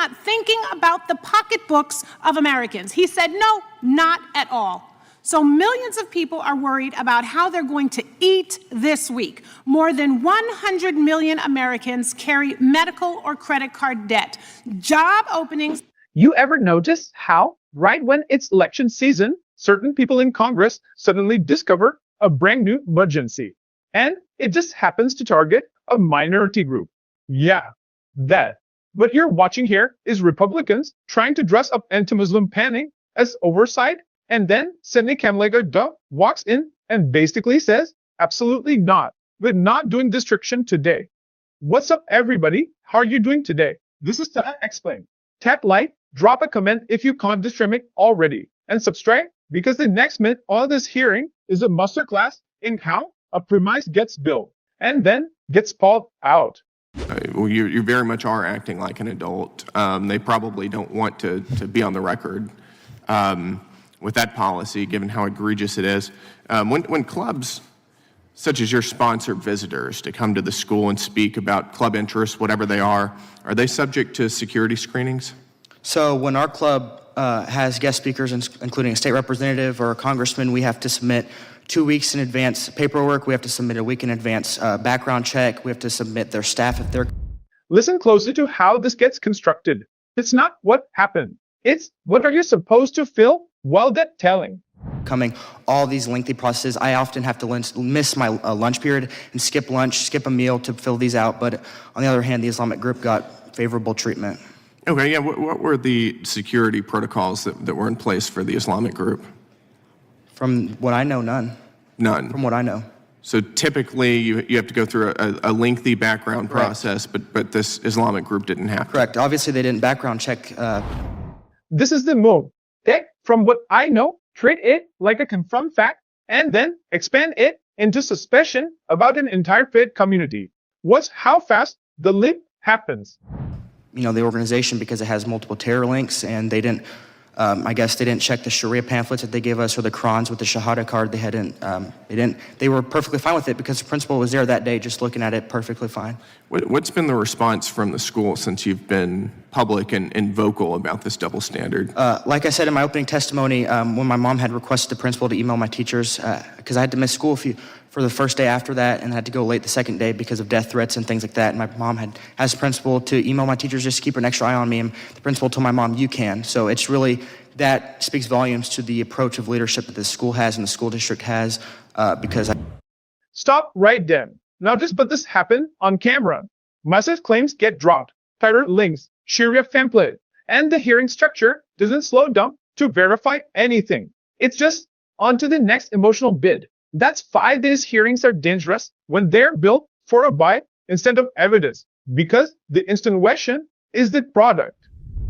not thinking about the pocketbooks of Americans. He said, no, not at all. So millions of people are worried about how they're going to eat this week. More than 100 million Americans carry medical or credit card debt. Job openings. You ever notice how, right when it's election season, certain people in Congress suddenly discover a brand new emergency? And it just happens to target a minority group. Yeah, that. What you're watching here is Republicans trying to dress up anti-Muslim panic as oversight, and then Sidney Kamlega walks in and basically says, absolutely not. We're not doing restriction today. What's up, everybody? How are you doing today? This is Tana Explain. Tap like, drop a comment if you can't discriminate already, and subscribe because the next minute all this hearing is a masterclass in how a premise gets built and then gets pulled out. Well, you very much are acting like an adult. They probably don't want to be on the record with that policy, given how egregious it is. When clubs such as your sponsor visitors to come to the school and speak about club interests, whatever they are they subject to security screenings? So when our club has guest speakers, including a state representative or a congressman, we have to submit 2 weeks in advance paperwork. We have to submit a week in advance background check. We have to submit their staff if they're... Listen closely to how this gets constructed. It's not what happened. It's what are you supposed to feel while that telling. Coming, all these lengthy processes. I often have to miss my lunch period and skip lunch, skip a meal to fill these out. But on the other hand, the Islamic group got favorable treatment. Okay, yeah, what were the security protocols that were in place for the Islamic group? From what I know, none. None? From what I know. So typically you have to go through a lengthy background process, but this Islamic group didn't have to. Correct. Obviously they didn't background check. This is the move. Take from what I know, treat it like a confirmed fact, and then expand it into suspicion about an entire faith community. Watch how fast the leap happens. You know, the organization, because it has multiple terror links, and they didn't, I guess they didn't check the Sharia pamphlets that they gave us or the Qurans with the Shahada card. They were perfectly fine with it because the principal was there that day just looking at it perfectly fine. What's been the response from the school since you've been public and vocal about this double standard? Like I said in my opening testimony, when my mom had requested the principal to email my teachers, because I had to miss school for the first day after that and had to go late the second day because of death threats and things like that. And my mom had asked the principal to email my teachers just to keep an extra eye on me. And the principal told my mom, you can. So it's really, that speaks volumes to the approach of leadership that the school has and the school district has because Stop right then. Now just but this happened on camera. Massive claims get dropped, tighter links, Sharia pamphlet, and the hearing structure doesn't slow down to verify anything. It's just on to the next emotional bid. That's 5 days hearings are dangerous when they're built for a buy instead of evidence, because the insinuation is the product.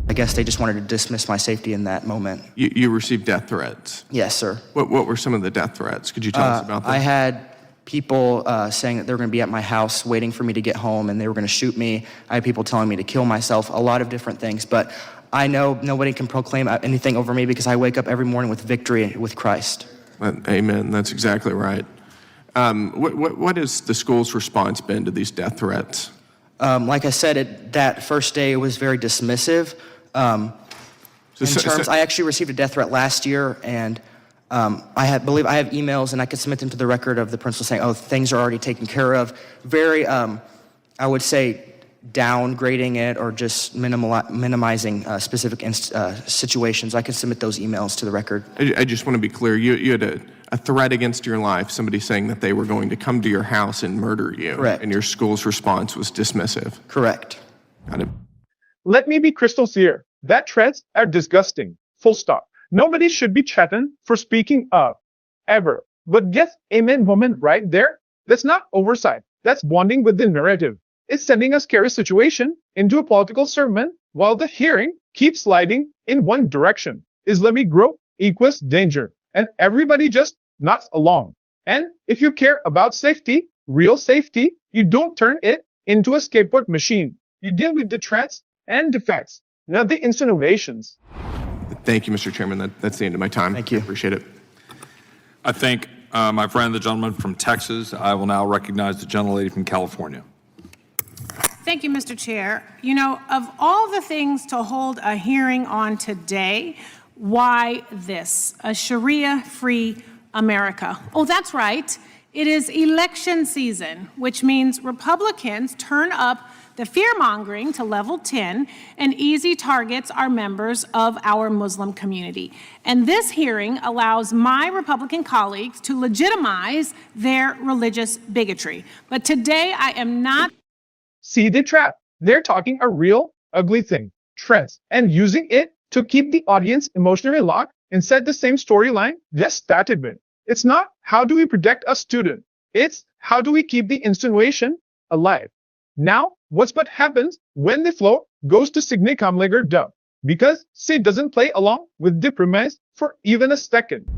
I guess they just wanted to dismiss my safety in that moment. You received death threats? Yes, sir. What were some of the death threats? Could you tell us about that? I had people saying that they were going to be at my house waiting for me to get home and they were going to shoot me. I had people telling me to kill myself, a lot of different things. But I know nobody can proclaim anything over me because I wake up every morning with victory with Christ. Amen. That's exactly right. What has the school's response been to these death threats? Like I said, that first day it was very dismissive. I actually received a death threat last year, and I believe I have emails, and I could submit them to the record of the principal saying, "Oh, things are already taken care of." Very, I would say, downgrading it or just minimizing specific situations. I could submit those emails to the record. I just want to be clear. You had a threat against your life, somebody saying that they were going to come to your house and murder you. Correct. And your school's response was dismissive. Correct. Got it. Let me be crystal clear. That threats are disgusting. Full stop. Nobody should be threatened for speaking up. Ever. But yes, amen woman right there. That's not oversight. That's bonding with the narrative. It's sending a scary situation into a political sermon while the hearing keeps sliding in one direction. Islamic growth equals danger. And everybody just nods along. And if you care about safety, real safety, you don't turn it into a skateboard machine. You deal with the threats and defects, not the insinuations. Thank you, Mr. Chairman. That's the end of my time. Thank you. I appreciate it. I thank my friend, the gentleman from Texas. I will now recognize the gentlelady from California. Thank you, Mr. Chair. You know, of all the things to hold a hearing on today, why this? A Sharia-free America. Oh, that's right. It is election season, which means Republicans turn up the fear-mongering to level 10 and easy targets our members of our Muslim community. And this hearing allows my Republican colleagues to legitimize their religious bigotry. But today I am not. See the trap. They're talking a real ugly thing, trends, and using it to keep the audience emotionally locked and set the same storyline just started with. It's not how do we protect a student. It's how do we keep the insinuation alive. Now, what happens when the flow goes to Signe Kamleger dub? Because Sid doesn't play along with the premise for even a second.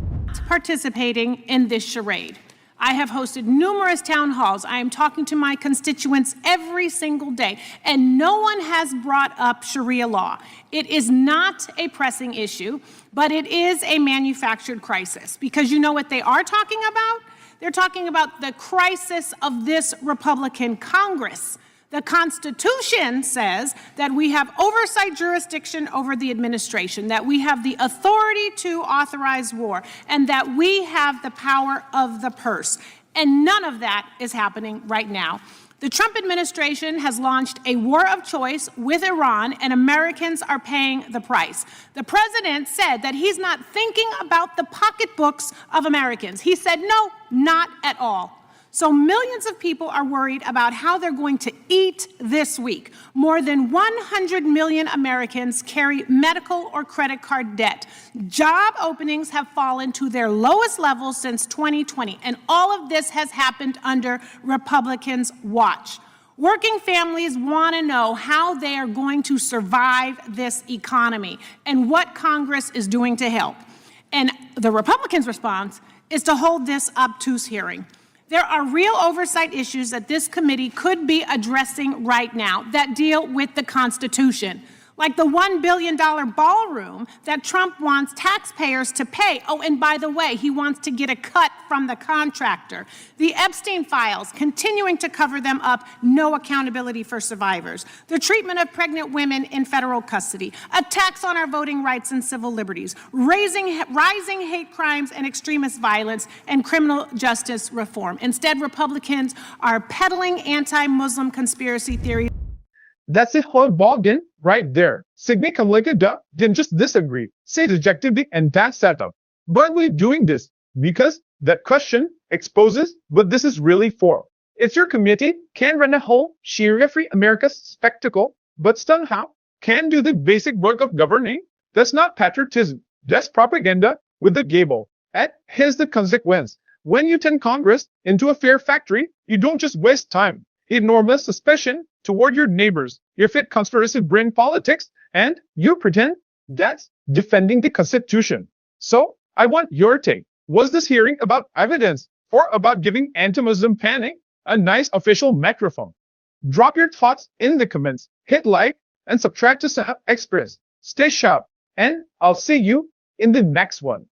Participating in this charade. I have hosted numerous town halls. I am talking to my constituents every single day, and no one has brought up Sharia law. It is not a pressing issue, but it is a manufactured crisis, because you know what they are talking about? They're talking about the crisis of this Republican Congress. The Constitution says that we have oversight jurisdiction over the administration, that we have the authority to authorize war, and that we have the power of the purse. And none of that is happening right now. The Trump administration has launched a war of choice with Iran, and Americans are paying the price. The president said that he's not thinking about the pocketbooks of Americans. He said, no, not at all. So millions of people are worried about how they're going to eat this week. More than 100 million Americans carry medical or credit card debt. Job openings have fallen to their lowest levels since 2020, and all of this has happened under Republicans' watch. Working families want to know how they are going to survive this economy and what Congress is doing to help. And the Republicans' response is to hold this obtuse hearing. There are real oversight issues that this committee could be addressing right now that deal with the Constitution, like the $1 billion ballroom that Trump wants taxpayers to pay. Oh, and by the way, he wants to get a cut from the contractor. The Epstein files, continuing to cover them up, no accountability for survivors. The treatment of pregnant women in federal custody, attacks on our voting rights and civil liberties, rising hate crimes and extremist violence, and criminal justice reform. Instead, Republicans are peddling anti-Muslim conspiracy theories. That's the whole ballgame right there. Signe Kamleger didn't just disagree, say rejected the entire setup. But we're doing this because that question exposes what this is really for. If your committee can run a whole Sharia-free America spectacle, but somehow can do the basic work of governing, that's not patriotism. That's propaganda with the gable. And here's the consequence. When you turn Congress into a fear factory, you don't just waste time. Enormous suspicion toward your neighbors. You fit conspiracy brain politics, and you pretend that's defending the Constitution. So, I want your take. Was this hearing about evidence or about giving anti-Muslim panic a nice official microphone? Drop your thoughts in the comments, hit like, and subscribe to Sahab Express. Stay sharp, and I'll see you in the next one.